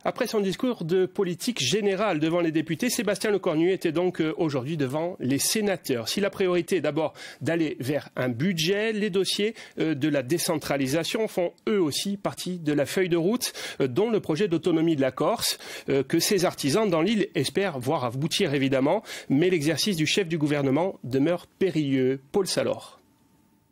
Après son discours de politique générale devant les députés, Sébastien Lecornu était donc aujourd'hui devant les sénateurs. Si la priorité est d'abord d'aller vers un budget, les dossiers de la décentralisation font eux aussi partie de la feuille de route, dont le projet d'autonomie de la Corse, que ces artisans dans l'île espèrent voir aboutir évidemment, mais l'exercice du chef du gouvernement demeure périlleux. Paul Salor.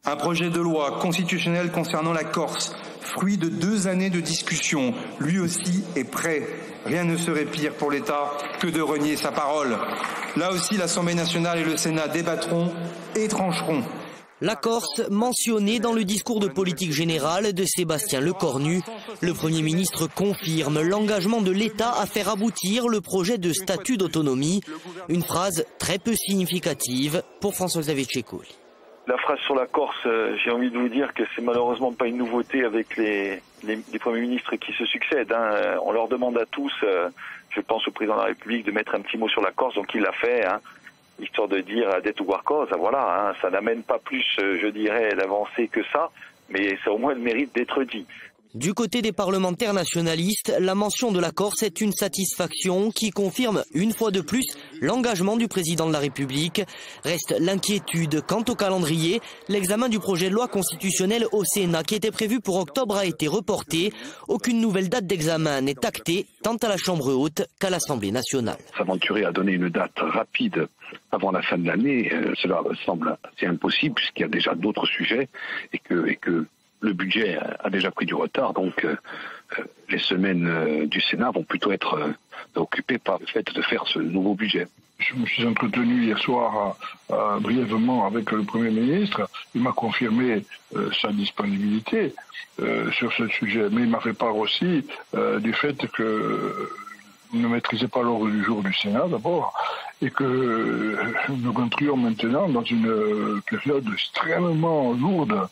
Un projet de loi constitutionnelle concernant la Corse, fruit de 2 années de discussion, lui aussi est prêt. Rien ne serait pire pour l'État que de renier sa parole. Là aussi, l'Assemblée nationale et le Sénat débattront et trancheront. La Corse, mentionnée dans le discours de politique générale de Sébastien Lecornu, le Premier ministre confirme l'engagement de l'État à faire aboutir le projet de statut d'autonomie, une phrase très peu significative pour François-Xavier Tchékouli. La phrase sur la Corse, j'ai envie de vous dire que c'est malheureusement pas une nouveauté avec les premiers ministres qui se succèdent. On leur demande à tous, je pense au président de la République, de mettre un petit mot sur la Corse, donc il l'a fait, histoire de dire dette ou cause. Voilà, ça n'amène pas plus, je dirais, l'avancée que ça, mais ça a au moins le mérite d'être dit. Du côté des parlementaires nationalistes, la mention de la Corse est une satisfaction qui confirme une fois de plus l'engagement du président de la République. Reste l'inquiétude quant au calendrier. L'examen du projet de loi constitutionnelle au Sénat qui était prévu pour octobre a été reporté. Aucune nouvelle date d'examen n'est actée tant à la Chambre haute qu'à l'Assemblée nationale. S'aventurer à donner une date rapide avant la fin de l'année, cela semble assez impossible puisqu'il y a déjà d'autres sujets et que le budget a déjà pris du retard, donc les semaines du Sénat vont plutôt être occupées par le fait de faire ce nouveau budget. Je me suis entretenu hier soir brièvement avec le Premier ministre. Il m'a confirmé sa disponibilité sur ce sujet, mais il m'a fait part aussi du fait que ne maîtrisait pas l'ordre du jour du Sénat d'abord, et que nous entrions maintenant dans une période extrêmement lourde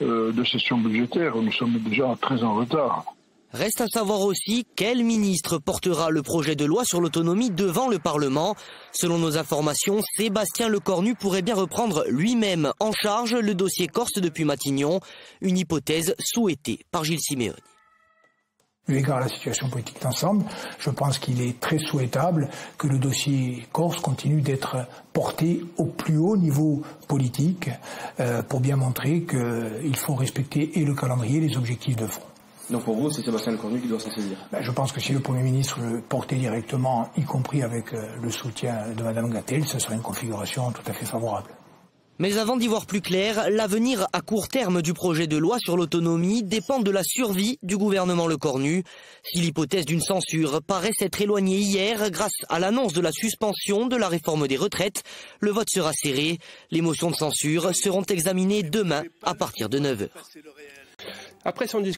de session budgétaire. Nous sommes déjà très en retard. Reste à savoir aussi quel ministre portera le projet de loi sur l'autonomie devant le Parlement. Selon nos informations, Sébastien Lecornu pourrait bien reprendre lui-même en charge le dossier corse depuis Matignon, une hypothèse souhaitée par Gilles Simeoni. Eu égard à la situation politique d'ensemble, je pense qu'il est très souhaitable que le dossier Corse continue d'être porté au plus haut niveau politique pour bien montrer qu'il faut respecter et le calendrier et les objectifs de fond. Donc pour vous, c'est Sébastien Lecornu qui doit s'en saisir? Je pense que si le Premier ministre le portait directement, y compris avec le soutien de Mme Gattel, ce serait une configuration tout à fait favorable. Mais avant d'y voir plus clair, l'avenir à court terme du projet de loi sur l'autonomie dépend de la survie du gouvernement Lecornu. Si l'hypothèse d'une censure paraît s'être éloignée hier grâce à l'annonce de la suspension de la réforme des retraites, le vote sera serré. Les motions de censure seront examinées demain à partir de 9h. Après son discours